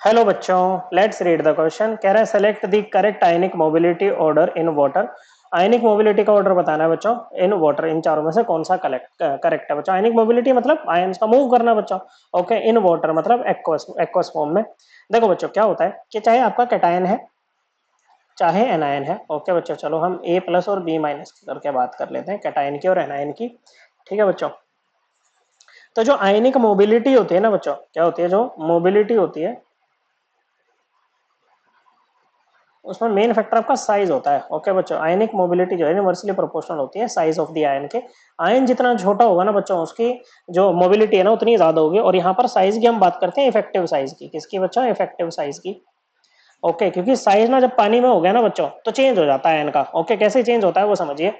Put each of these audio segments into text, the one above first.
Hello बच्चों, let's read the question. कह रहा है select the correct ionic mobility order in water. Ionic mobility का ऑर्डर बताना है बच्चों इन वाटर। इन चारों में से कौन सा करेक्ट है बच्चों। आयनिक मोबिलिटी मतलब आयंस का मूव करना बच्चों। ओके, इन वाटर मतलब एक्वस फॉर्म में। देखो बच्चों क्या होता है कि चाहे आपका कैटायन है चाहे एनायन है। ओके बच्चों, चलो हम ए प्लस और बी माइनस करके बात कर लेते हैं कैटायन की और एनायन की। ठीक है बच्चों, तो जो आयनिक मोबिलिटी होती है ना बच्चों, क्या होती है जो मोबिलिटी होती है उसमें मेन फैक्टर आपका साइज होता है। ओके बच्चों, आयनिक मोबिलिटी जो है इनवर्सली प्रोपोर्शनल होती है साइज ऑफ द आयन के। आयन जितना छोटा होगा ना बच्चों, उसकी जो मोबिलिटी है ना उतनी ज्यादा होगी। और यहाँ पर साइज की हम बात करते हैं इफेक्टिव साइज की। किसकी बच्चों? इफेक्टिव साइज की। ओके, क्योंकि साइज ना जब पानी में हो गया ना बच्चों तो चेंज हो जाता है इनका। ओके, कैसे चेंज होता है वो समझिए।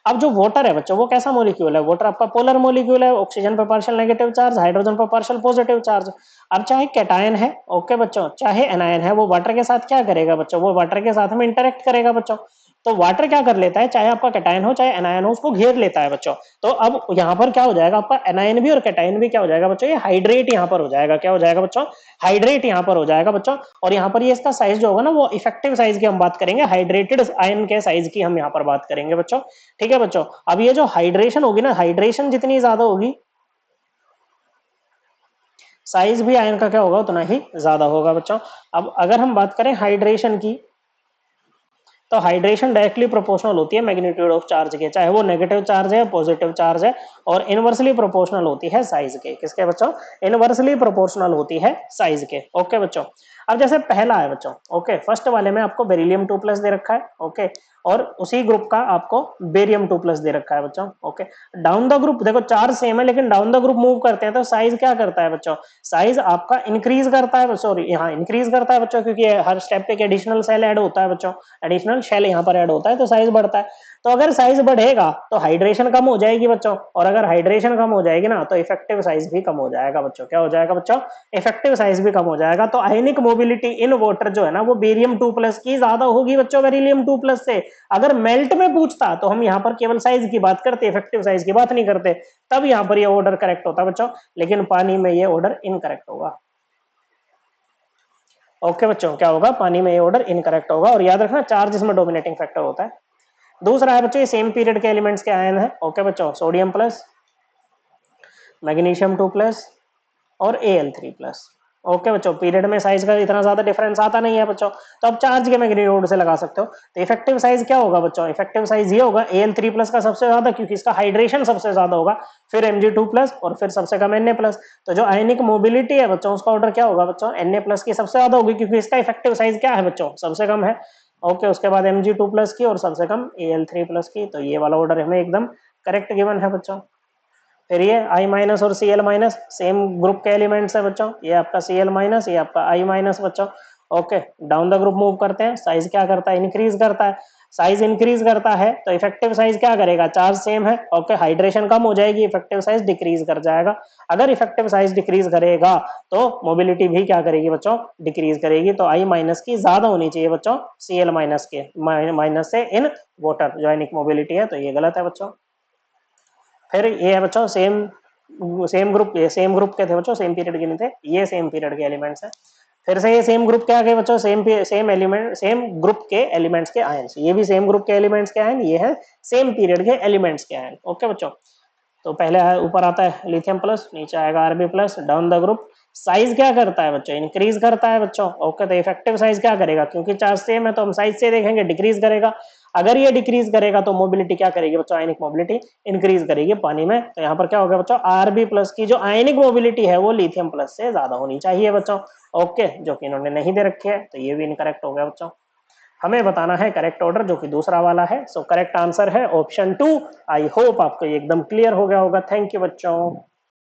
अब जो वाटर है बच्चों वो कैसा मॉलिक्यूल है? वाटर आपका पोलर मॉलिक्यूल है। ऑक्सीजन पर पार्शियल नेगेटिव चार्ज, हाइड्रोजन पर पार्शियल पॉजिटिव चार्ज। अब चाहे कैटायन है ओके बच्चों, चाहे एनायन है, वो वाटर के साथ क्या करेगा बच्चों? वो वाटर के साथ में इंटरेक्ट करेगा बच्चों। तो वाटर क्या कर लेता है, चाहे आपका कैटायन हो चाहे एनायन हो, उसको घेर लेता है बच्चों। तो अब यहाँ पर क्या हो जाएगा आपका? एनायन भी और कैटायन भी क्या हो जाएगा बच्चों? ये हाइड्रेट यहाँ पर हो जाएगा। क्या हो जाएगा बच्चों? हाइड्रेट यहाँ पर हो जाएगा बच्चों। और यहाँ पर ये इसका साइज जो होगा ना वो इफेक्टिव साइज की हम बात करेंगे, हाइड्रेटेड आयन के साइज की हम यहाँ पर बात करेंगे बच्चों। ठीक है बच्चों, अब ये जो हाइड्रेशन होगी ना, हाइड्रेशन जितनी ज्यादा होगी साइज भी आयन का क्या होगा? उतना ही ज्यादा होगा बच्चों। अब अगर हम बात करें हाइड्रेशन की, तो हाइड्रेशन डायरेक्टली प्रोपोर्शनल होती है मैग्नीट्यूड ऑफ चार्ज के, चाहे वो नेगेटिव चार्ज है पॉजिटिव चार्ज है। और इनवर्सली प्रोपोर्शनल होती है साइज के। किसके बच्चों? इनवर्सली प्रोपोर्शनल होती है साइज के। ओके बच्चों, अब जैसे पहला है बच्चों, ओके फर्स्ट वाले में आपको बेरिलियम 2+ दे रखा है। ओके, और उसी ग्रुप का आपको बेरियम 2+ दे रखा है बच्चों। ओके, डाउन द ग्रुप देखो चार्ज सेम है, लेकिन डाउन द ग्रुप मूव करते हैं तो साइज क्या करता है बच्चों? साइज आपका इंक्रीज करता है, सॉरी यहाँ इंक्रीज करता है बच्चों, क्योंकि हर स्टेप पे एक एडिशनल सेल ऐड होता है बच्चों। एडिशनल शेल यहाँ पर ऐड होता है तो साइज बढ़ता है। तो अगर साइज बढ़ेगा तो हाइड्रेशन कम हो जाएगी बच्चों, और अगर हाइड्रेशन कम हो जाएगी ना तो इफेक्टिव साइज भी कम हो जाएगा बच्चों। क्या हो जाएगा बच्चों? इफेक्टिव साइज भी कम हो जाएगा। तो आयनिक मोबिलिटी इन वाटर जो है ना वो बेरियम 2+ की ज्यादा होगी बच्चों बेरिलियम 2+ से। अगर मेल्ट में पूछता तो हम यहाँ पर केवल साइज की बात करते, इफेक्टिव साइज की बात नहीं करते, तब यहाँ पर ये ऑर्डर करेक्ट होता बच्चों। लेकिन पानी में ये ऑर्डर इनकरेक्ट होगा। ओके बच्चों, क्या होगा? पानी में ये ऑर्डर इनकरेक्ट होगा। और याद रखना चार्ज इसमें डोमिनेटिंग फैक्टर होता है। दूसरा है बच्चों ये सेम पीरियड के एलिमेंट्स के आयन है। ओके बच्चों, सोडियम प्लस, मैग्नीशियम 2+ और Al3+। ओके बच्चों, पीरियड में साइज का इतना ज्यादा डिफरेंस आता नहीं है बच्चों, तो आप चार्ज के मैग्नीट्यूड से लगा सकते हो। तो इफेक्टिव साइज क्या होगा बच्चों? इफेक्टिव साइज ये होगा Al3+ का सबसे ज्यादा, क्योंकि इसका हाइड्रेशन सबसे ज्यादा होगा, फिर Mg2+ और फिर सबसे कम Na+। तो जो आयनिक मोबिलिटी है बच्चों उसका ऑर्डर क्या होगा बच्चों? Na+ की सबसे ज्यादा होगी, क्योंकि इसका इफेक्टिव साइज क्या है बच्चों? सबसे कम है। ओके, उसके बाद Mg2+ की और सबसे कम Al3+ की। तो ये वाला ऑर्डर हमें एकदम करेक्ट गिवन है बच्चों। फिर ये I- और Cl- सेम ग्रुप के एलिमेंट्स है बच्चों। ये आपका Cl-, ये आपका I- बच्चों। Okay, down the group move करते हैं, साइज क्या करता है? इंक्रीज करता है। साइज इंक्रीज करता है तो इफेक्टिव साइज क्या करेगा? चार्ज सेम है। ओके, हाइड्रेशन कम हो जाएगी, इफेक्टिव साइज डिक्रीज कर जाएगा। अगर इफेक्टिव साइज डिक्रीज करेगा तो मोबिलिटी भी क्या करेगी बच्चों? डिक्रीज करेगी। तो I- की ज्यादा होनी चाहिए बच्चों Cl- के माइनस से इन वाटर जो आयनिक मोबिलिटी है। तो ये गलत है बच्चों। फिर ये है बच्चों सेम सेम ग्रुप के थे बच्चों, सेम पीरियड के नहीं थे, ये सेम पीरियड के एलिमेंट्स हैं। फिर से ये सेम ग्रुप के आ गए बच्चों, सेम एलिमेंट सेम ग्रुप के एलिमेंट्स के आयन। ये भी सेम ग्रुप के एलिमेंट्स के आयन, ये है सेम पीरियड के एलिमेंट्स के आयन। ओके बच्चों, तो पहले ऊपर आता है लिथियम प्लस, नीचे आएगा Rb+, down the group. Size क्या करता है बच्चों? इंक्रीज करता है बच्चों। ओके, तो इफेक्टिव साइज क्या करेगा? क्योंकि चार्ज सेम है तो हम साइज से देखेंगे, डिक्रीज करेगा। अगर ये डिक्रीज करेगा तो मोबिलिटी क्या करेगी बच्चों? आयनिक मोबिलिटी इंक्रीज करेगी पानी में। तो यहाँ पर क्या होगा बच्चों? Rb+ की जो आयनिक मोबिलिटी है वो लिथियम प्लस से ज्यादा होनी चाहिए बच्चों। ओके, जो कि इन्होंने नहीं दे रखी है, तो ये भी इनकरेक्ट हो गया बच्चों। हमें बताना है करेक्ट ऑर्डर, जो कि दूसरा वाला है। सो करेक्ट आंसर है ऑप्शन 2। आई होप आपको ये एकदम क्लियर हो गया होगा। थैंक यू बच्चों।